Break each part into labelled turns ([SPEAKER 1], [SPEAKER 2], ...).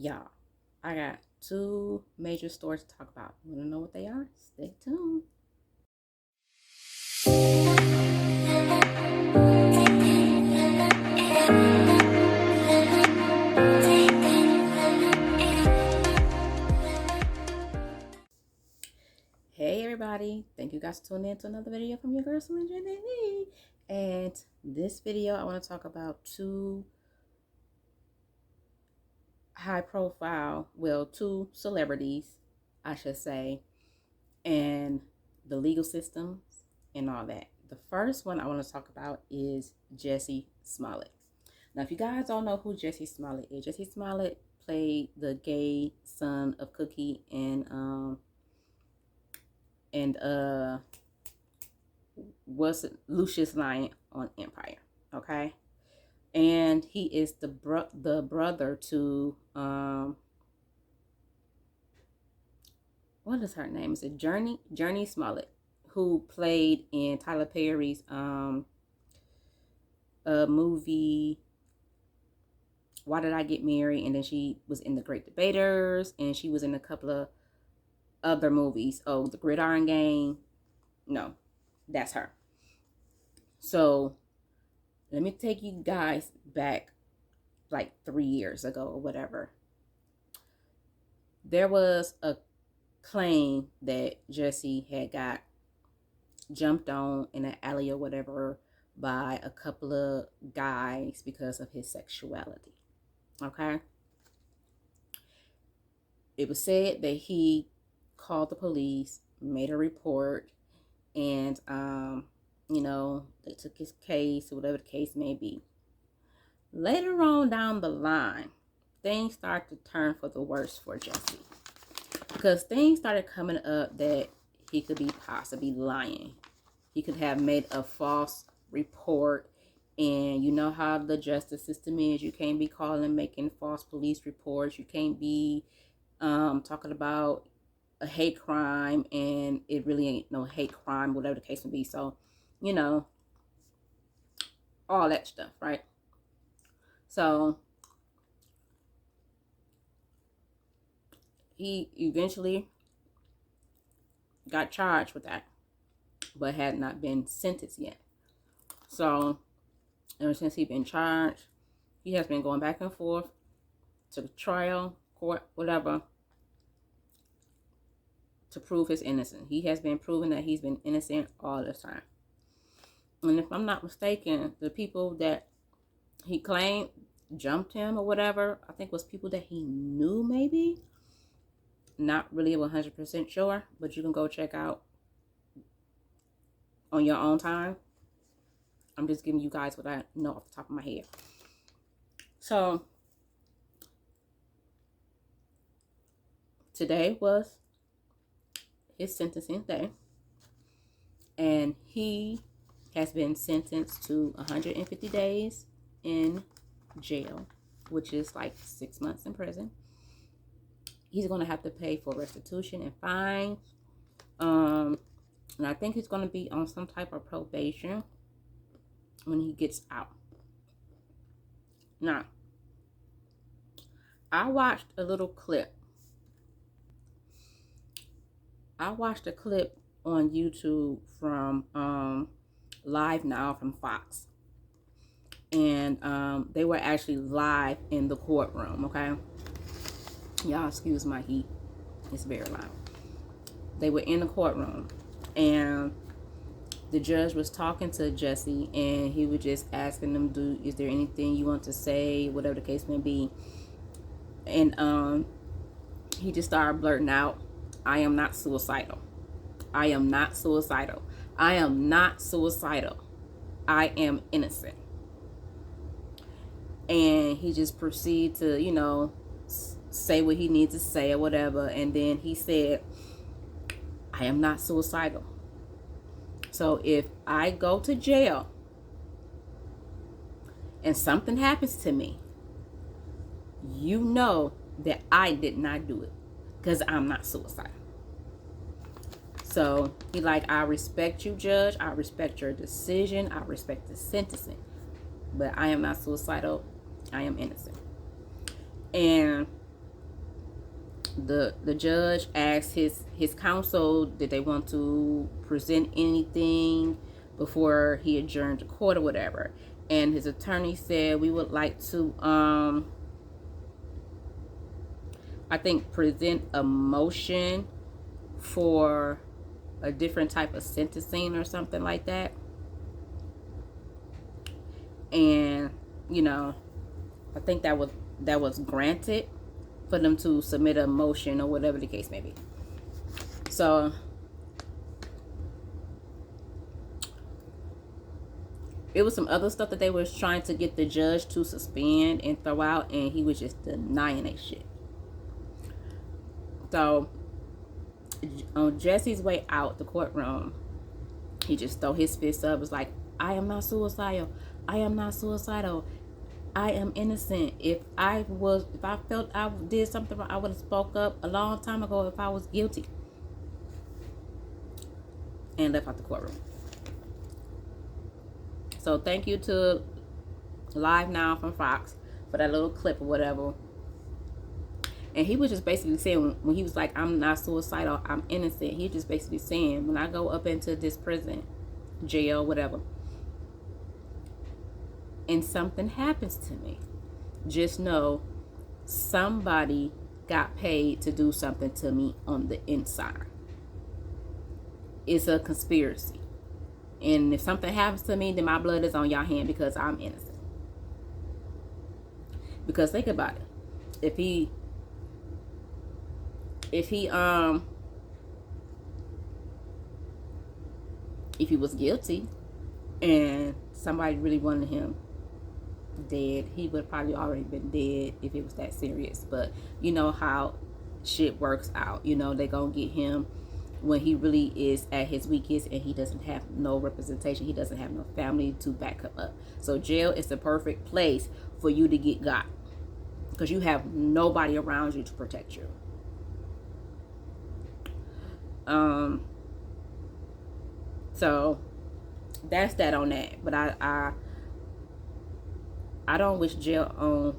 [SPEAKER 1] Y'all, I got two major stories to talk about. You want to know what they are? Stay tuned. Hey everybody, thank you guys for tuning in to another video from your girl Smollett. And this video I want to talk about two two celebrities, I should say, and the legal systems and all that. The first one I want to talk about is Jussie Smollett. Now, if you guys don't know who Jussie Smollett is, Jussie Smollett played the gay son of Cookie and was Lucius Lyon on Empire. Okay, and he is the brother to what is her name? Is it Journey Smollett, who played in Tyler Perry's movie Why Did I Get Married? And then she was in The Great Debaters, and she was in a couple of other movies. Oh, The Gridiron Gang. No, that's her. So let me take you guys back like 3 years ago or whatever. There was a claim that Jussie had got jumped on in an alley or whatever by a couple of guys because of his sexuality. Okay. It was said that he called the police, made a report, and they took his case or whatever the case may be. Later on down the line, things started to turn for the worse for Jussie, because things started coming up that he could be possibly lying. He could have made a false report, and you know how the justice system is. You can't be calling, making false police reports. You can't be talking about a hate crime, and it really ain't no hate crime, whatever the case may be. So, all that stuff, right? So he eventually got charged with that, but had not been sentenced yet. So ever since he's been charged, he has been going back and forth to the trial, court, whatever, to prove his innocence. He has been proving that he's been innocent all this time. And if I'm not mistaken, the people that he claimed jumped him or whatever, I think was people that he knew maybe. Not really 100% sure, but you can go check out on your own time. I'm just giving you guys what I know off the top of my head. So today was his sentencing day, and he has been sentenced to 150 days in jail, which is like 6 months in prison. He's going to have to pay for restitution and fines. And I think he's going to be on some type of probation when he gets out. Now, I watched a little clip. I watched a clip on YouTube from Live Now from Fox. And they were actually live in the courtroom, okay? Y'all excuse my heat. It's very loud. They were in the courtroom, and the judge was talking to Jussie, and he was just asking them, is there anything you want to say, whatever the case may be. And he just started blurting out, I am not suicidal. I am not suicidal. I am not suicidal. I am innocent. And he just proceeded to, say what he needs to say or whatever. And then he said, I am not suicidal. So if I go to jail and something happens to me, you know that I did not do it, because I'm not suicidal. So he like, I respect you, judge. I respect your decision. I respect the sentencing. But I am not suicidal. I am innocent. And the judge asked his counsel did they want to present anything before he adjourned to court or whatever, and his attorney said we would like to I think present a motion for a different type of sentencing or something like that. And I think that was granted for them to submit a motion or whatever the case may be. So it was some other stuff that they was trying to get the judge to suspend and throw out, and he was just denying that shit. So on Jussie's way out the courtroom, he just threw his fist up. Was like, I am not suicidal. I am not suicidal. I am innocent. If I felt I did something wrong, I would have spoke up a long time ago if I was guilty. And left out the courtroom. So thank you to Live Now from Fox for that little clip or whatever. And he was just basically saying, when he was like, I'm not suicidal, I'm innocent, he just basically saying, when I go up into this prison, jail, whatever, and something happens to me, just know somebody got paid to do something to me on the inside. It's a conspiracy. And if something happens to me, then my blood is on y'all hand because I'm innocent. Because think about it. If he was guilty and somebody really wanted him dead, he would have probably already been dead if it was that serious. But you know how shit works out. They gonna get him when he really is at his weakest and he doesn't have no representation. He doesn't have no family to back him up. So jail is the perfect place for you to get got, because you have nobody around you to protect you. So that's that on that. But I don't wish jail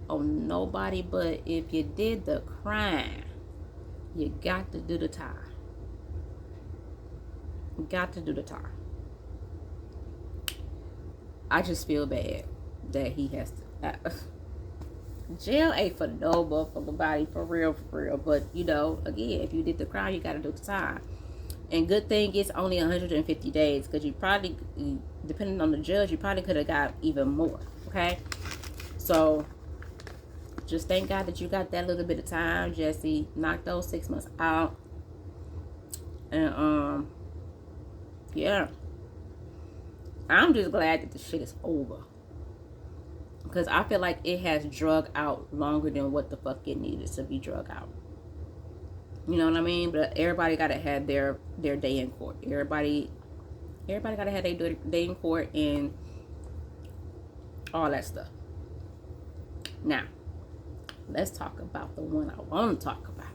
[SPEAKER 1] on nobody, but if you did the crime, you got to do the time. You got to do the time. I just feel bad that he has to. Jail ain't for no motherfucking body, for real. But again, if you did the crime, you got to do the time. And good thing it's only 150 days, because you probably, depending on the judge, you probably could have got even more. Okay, so just thank God that you got that little bit of time, Jussie. Knock those 6 months out, and yeah, I'm just glad that the shit is over. Because I feel like it has drug out longer than what the fuck it needed to be drug out. You know what I mean? But everybody gotta have their day in court. Everybody gotta have their day in court and all that stuff. Now, let's talk about the one I want to talk about.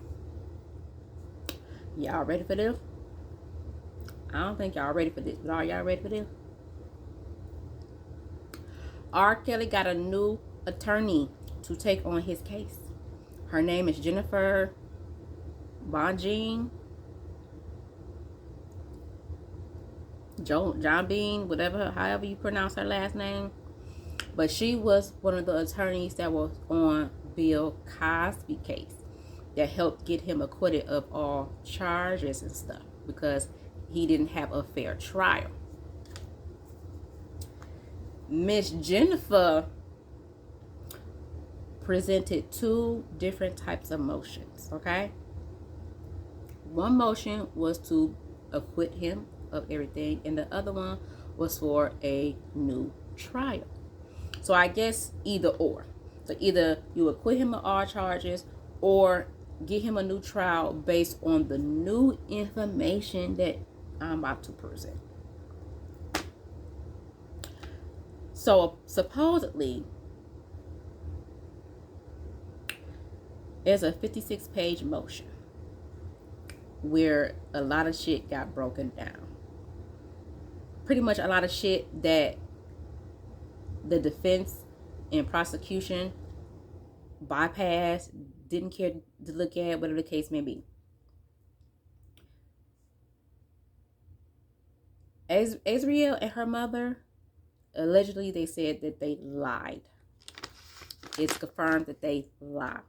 [SPEAKER 1] Y'all ready for this? I don't think y'all ready for this, but are y'all ready for this? R. Kelly got a new attorney to take on his case. Her name is Jennifer Bonjean. John Bean, however you pronounce her last name. But she was one of the attorneys that was on Bill Cosby case that helped get him acquitted of all charges and stuff because he didn't have a fair trial. Miss Jennifer presented two different types of motions, okay? One motion was to acquit him of everything, and the other one was for a new trial. So I guess either or. So either you acquit him of all charges or give him a new trial based on the new information that I'm about to present. So supposedly, there's a 56-page motion where a lot of shit got broken down. Pretty much a lot of shit that the defense and prosecution bypassed, didn't care to look at, whatever the case may be. Azriel and her mother, allegedly, they said that they lied. It's confirmed that they lied.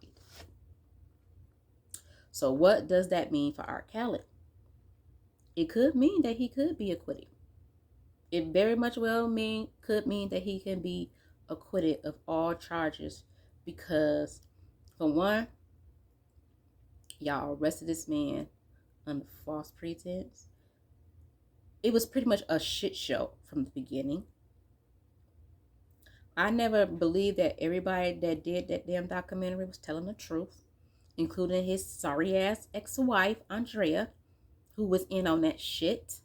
[SPEAKER 1] So what does that mean for R. Kelly? It could mean that he could be acquitted. It very much well could mean that he can be acquitted of all charges because, for one, y'all arrested this man under false pretense. It was pretty much a shit show from the beginning. I never believed that everybody that did that damn documentary was telling the truth, including his sorry ass ex-wife, Andrea, who was in on that shit.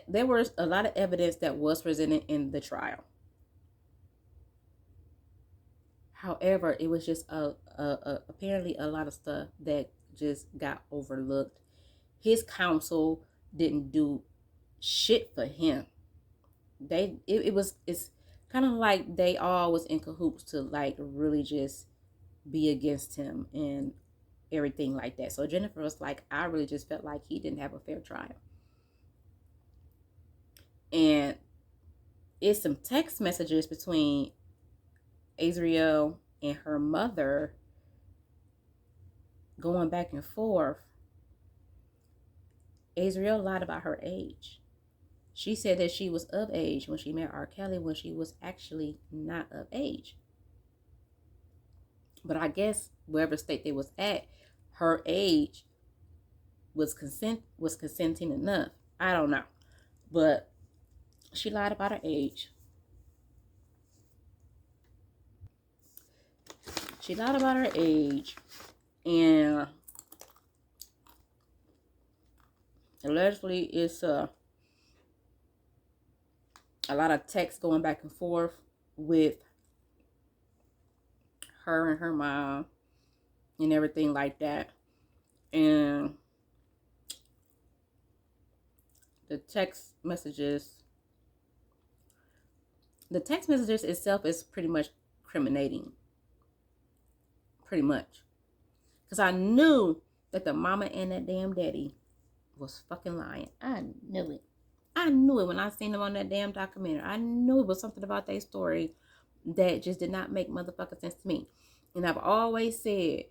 [SPEAKER 1] There was a lot of evidence that was presented in the trial. However, it was just apparently a lot of stuff that just got overlooked. His counsel didn't do shit for him. It's kind of like they all was in cahoots to like really just be against him and everything like that. So Jennifer was like, I really just felt like he didn't have a fair trial. And it's some text messages between Azriel and her mother going back and forth. Azriel lied about her age. She said that she was of age when she met R. Kelly when she was actually not of age. But I guess wherever state they was at, her age was consenting enough. I don't know. But she lied about her age. She lied about her age. And allegedly it's a lot of text going back and forth with her and her mom and everything like that. And the text messages itself is pretty much incriminating. Pretty much. Because I knew that the mama and that damn daddy was fucking lying. I knew it. I knew it when I seen them on that damn documentary. I knew it was something about their story that just did not make motherfucking sense to me. And I've always said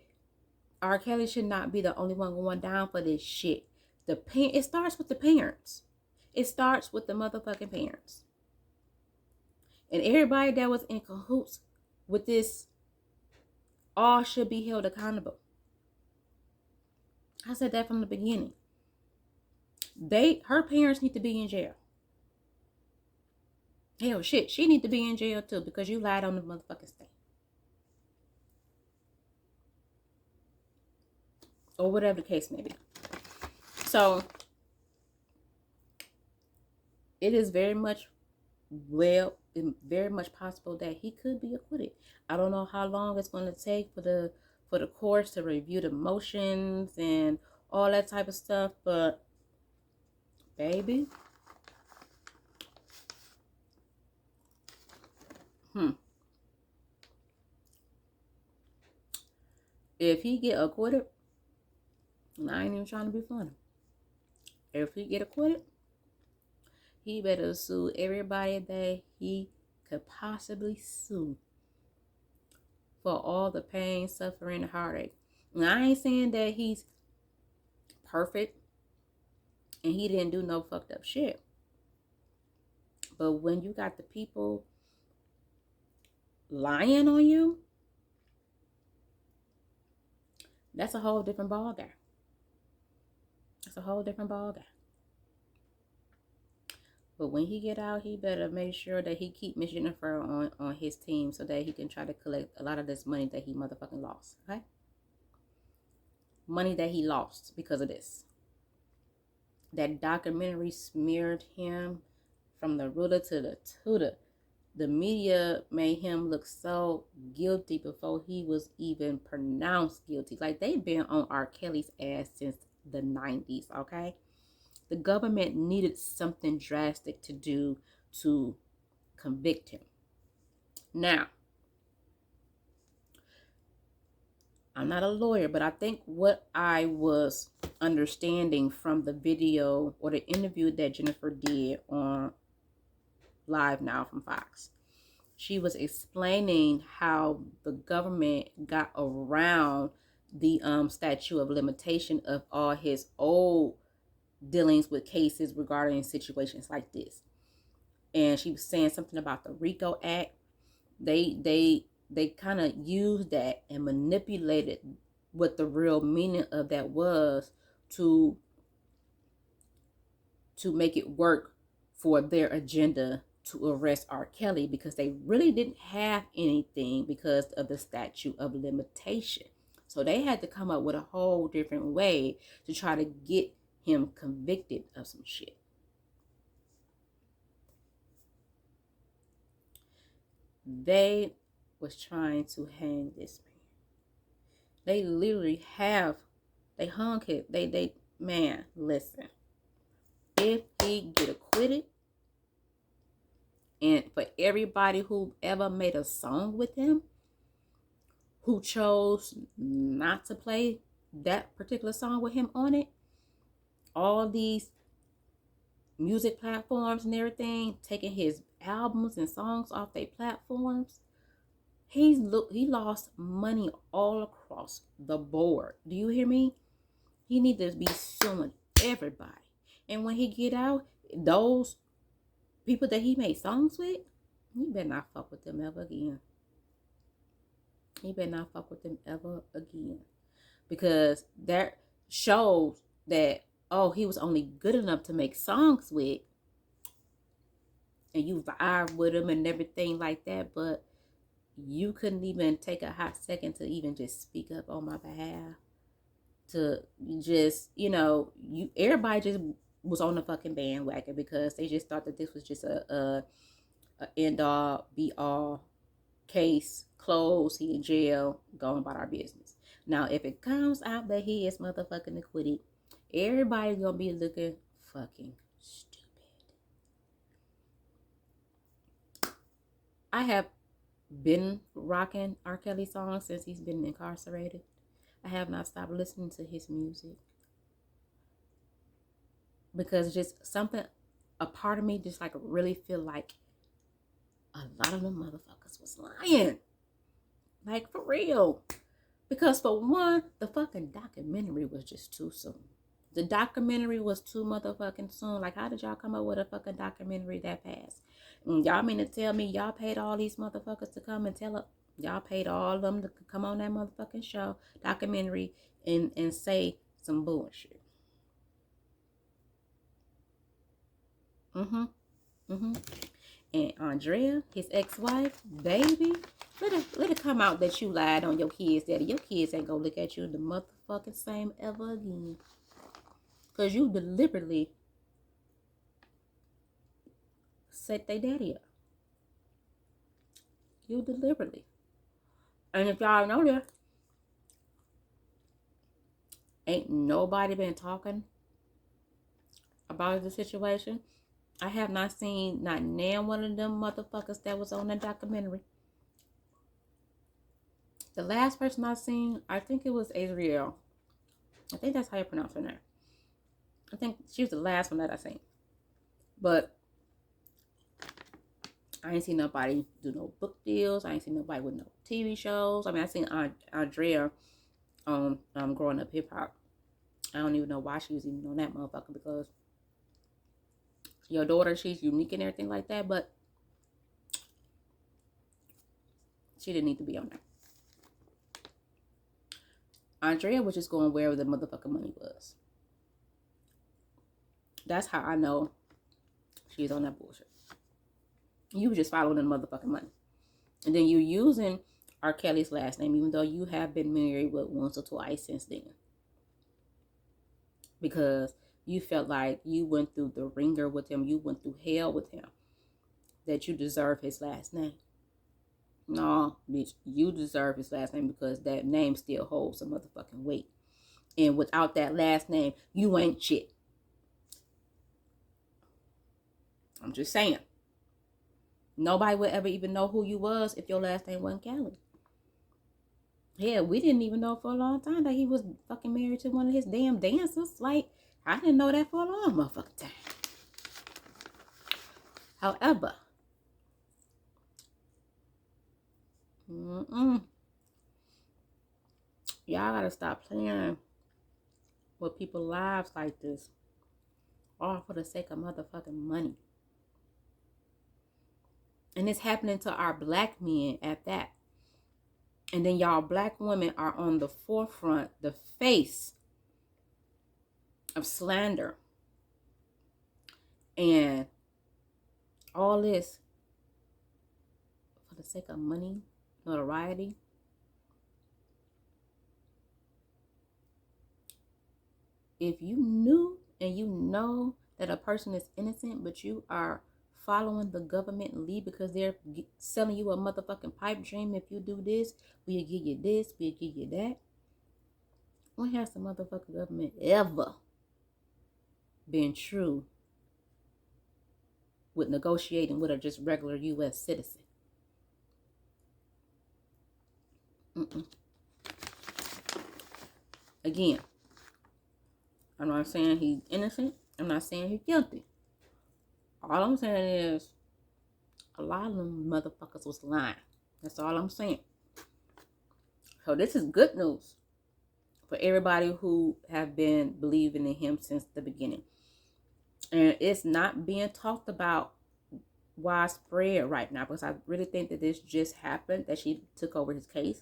[SPEAKER 1] R. Kelly should not be the only one going down for this shit. It starts with the parents. It starts with the motherfucking parents. And everybody that was in cahoots with this all should be held accountable. I said that from the beginning. Her parents need to be in jail. Hell, shit, she need to be in jail too because you lied on the motherfucking stand. Or whatever the case may be. So, it is very much possible that he could be acquitted. I don't know how long it's going to take for the courts to review the motions and all that type of stuff, but baby, if he get acquitted, and I ain't even trying to be funny, if he get acquitted, he better sue everybody that he could possibly sue for all the pain, suffering, and heartache. And I ain't saying that he's perfect and he didn't do no fucked up shit. But when you got the people lying on you, that's a whole different ballgame. That's a whole different ballgame. But when he get out, he better make sure that he keep Miss Jennifer on his team so that he can try to collect a lot of this money that he motherfucking lost. Okay? Money that he lost because of this. That documentary smeared him from the rooter to the tutor. The media made him look so guilty before he was even pronounced guilty. Like, they've been on R. Kelly's ass since the 90s, okay? The government needed something drastic to do to convict him. Now, I'm not a lawyer, but I think what I was understanding from the video or the interview that Jennifer did on Live Now from Fox, she was explaining how the government got around the statute of limitation of all his old dealings with cases regarding situations like this. And she was saying something about the RICO Act. They kind of used that and manipulated what the real meaning of that was to make it work for their agenda to arrest R. Kelly, because they really didn't have anything because of the statute of limitation. So they had to come up with a whole different way to try to get him convicted of some shit. They was trying to hang this man. They literally they hung him. Man, listen. If he get acquitted, and for everybody who ever made a song with him, who chose not to play that particular song with him on it, all these music platforms and everything, taking his albums and songs off their platforms, he lost money all across the board. Do you hear me? He need to be suing everybody. And when he get out, those people that he made songs with, you better not fuck with them ever again. You better not fuck with them ever again. Because that shows that, oh, he was only good enough to make songs with, and you vibe with him and everything like that, but you couldn't even take a hot second to even just speak up on my behalf. To just, everybody just was on the fucking bandwagon because they just thought that this was just a end all, be all case, closed, he in jail, going about our business. Now, if it comes out that he is motherfucking acquitted, everybody's gonna be looking fucking stupid. I have been rocking R. Kelly songs since he's been incarcerated. I have not stopped listening to his music. Because just something, a part of me just like really feel like a lot of them motherfuckers was lying. Like, for real. Because for one, the fucking documentary was just too soon. The documentary was too motherfucking soon. Like, how did y'all come up with a fucking documentary that fast? And y'all mean to tell me y'all paid all these motherfuckers to come and tell up? Y'all paid all of them to come on that motherfucking show, documentary, and say some bullshit. And Andrea, his ex-wife, baby, let it come out that you lied on your kids, daddy. Your kids ain't gonna look at you the motherfucking same ever again. Because you deliberately set their daddy up. You deliberately. And if y'all know that, ain't nobody been talking about the situation. I have not seen not one of them motherfuckers that was on that documentary. The last person I seen, I think it was Azriel. I think that's how you pronounce her name. I think she was the last one that I seen. But I ain't seen nobody do no book deals. I ain't seen nobody with no TV shows. I mean, I seen Andrea growing up hip hop. I don't even know why she was even on that motherfucker, because your daughter, she's unique and everything like that, but she didn't need to be on there. Andrea was just going wherever the motherfucking money was. That's how I know she's on that bullshit. You just following the motherfucking money. And then you using R. Kelly's last name, even though you have been married with once or twice since then. Because you felt like you went through the ringer with him, you went through hell with him, that you deserve his last name. No, bitch, you deserve his last name because that name still holds some motherfucking weight. And without that last name, you ain't shit. I'm just saying. Nobody would ever even know who you was if your last name wasn't Kelly. Yeah, we didn't even know for a long time that he was fucking married to one of his damn dancers. Like, I didn't know that for a long motherfucking time. However, y'all gotta stop playing with people's lives like this, all for the sake of motherfucking money. And it's happening to our black men at that. And then y'all black women are on the forefront, the face of slander. And all this for the sake of money, notoriety. If you knew and you know that a person is innocent, but you are following the government lead because they're selling you a motherfucking pipe dream, if you do this, we'll give you this, we'll give you that. When has the motherfucking government ever been true with negotiating with a just regular U.S. citizen? Again, I'm not saying he's innocent. I'm not saying he's guilty. All I'm saying is a lot of them motherfuckers was lying. That's all I'm saying. So this is good news for everybody who have been believing in him since the beginning. And it's not being talked about widespread right now because I really think that this just happened, that she took over his case.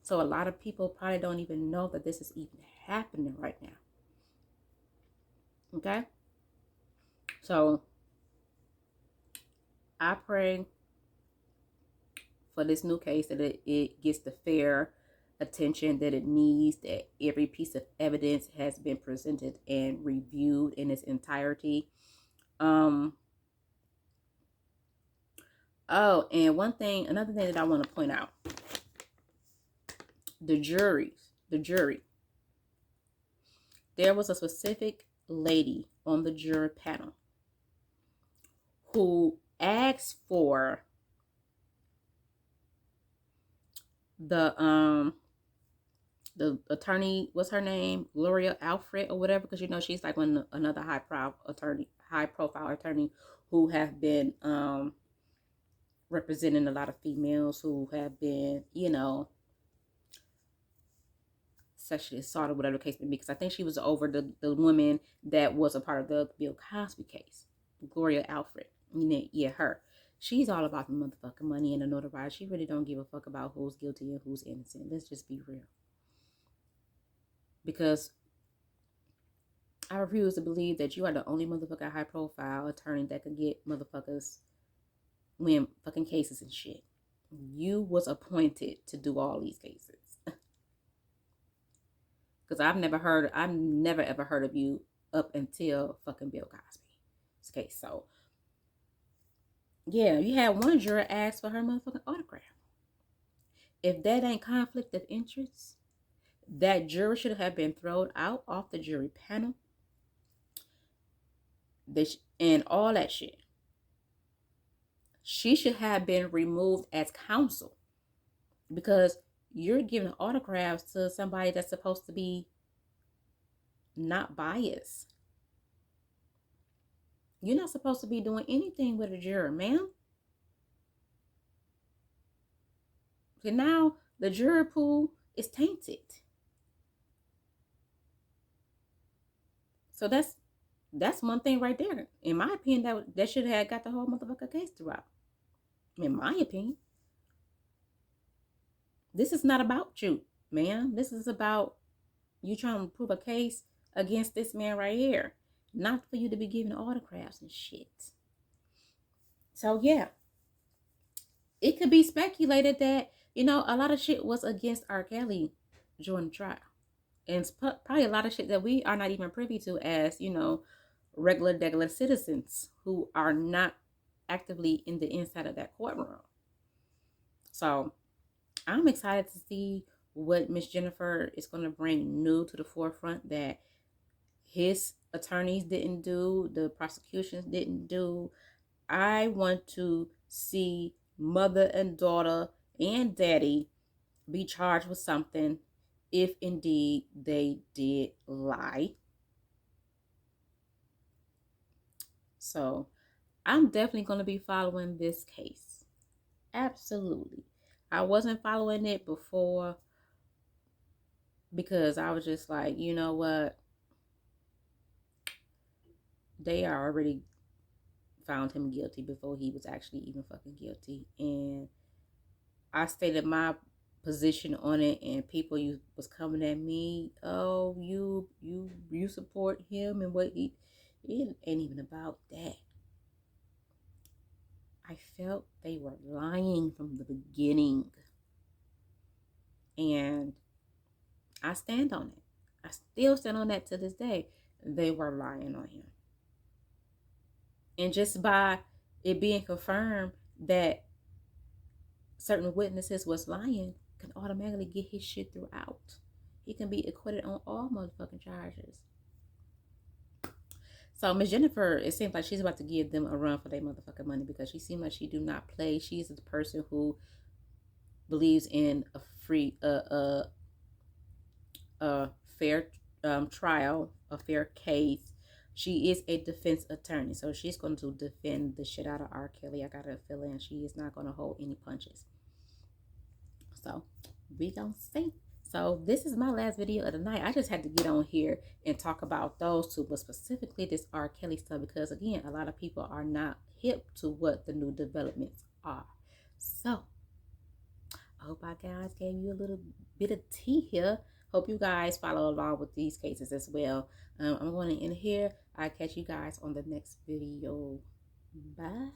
[SPEAKER 1] So a lot of people probably don't even know that this is even happening right now. Okay? So I pray for this new case that it gets the fair attention that it needs, that every piece of evidence has been presented and reviewed in its entirety. Oh, and another thing that I want to point out, the jury, there was a specific lady on the jury panel who asked for the attorney, what's her name, Gloria Alfred or whatever, because she's like another high profile attorney who have been representing a lot of females who have been sexually assaulted, whatever the case may be, because I think she was over the woman that was a part of the Bill Cosby case, Gloria Alfred. Yeah, her. She's all about the motherfucking money and the notoriety. She really don't give a fuck about who's guilty and who's innocent. Let's just be real. Because I refuse to believe that you are the only motherfucking high profile attorney that can get motherfuckers win fucking cases and shit. You was appointed to do all these cases. Because I've never ever heard of you up until fucking Bill Cosby's case. So, yeah, you had one juror ask for her motherfucking autograph. If that ain't conflict of interest, that juror should have been thrown out off the jury panel. And all that shit. She should have been removed as counsel because you're giving autographs to somebody that's supposed to be not biased. You're not supposed to be doing anything with a juror, ma'am. So now the juror pool is tainted. So that's one thing right there. In my opinion, that should have got the whole motherfucker case throughout. In my opinion. This is not about you, man. This is about you trying to prove a case against this man right here. Not for you to be giving autographs and shit. So, yeah. It could be speculated that, a lot of shit was against R. Kelly during the trial. And it's probably a lot of shit that we are not even privy to as, regular citizens who are not actively in the inside of that courtroom. So, I'm excited to see what Miss Jennifer is going to bring new to the forefront that his attorneys didn't do, the prosecutions didn't do. I want to see mother and daughter and daddy be charged with something if indeed they did lie. So I'm definitely going to be following this case. Absolutely. I wasn't following it before because I was just like, you know what? They already found him guilty before he was actually even fucking guilty. And I stated my position on it, and people was coming at me. Oh, you support him and what he. It ain't even about that. I felt they were lying from the beginning, and I stand on it. I still stand on that to this day. They were lying on him, and just by it being confirmed that certain witnesses was lying, can automatically get his shit throughout. He can be acquitted on all motherfucking charges. So Miss Jennifer, it seems like she's about to give them a run for their motherfucking money because she seems like she do not play. She's the person who believes in a free, fair trial, a fair case. She is a defense attorney, so she's going to defend the shit out of R. Kelly. I got a feeling she is not going to hold any punches. So we gonna see. So this is my last video of the night. I just had to get on here and talk about those two, but specifically this R. Kelly stuff because again, a lot of people are not hip to what the new developments are. So I hope I guys gave you a little bit of tea here. Hope you guys follow along with these cases as well. I'm going to end here. I'll catch you guys on the next video. Bye.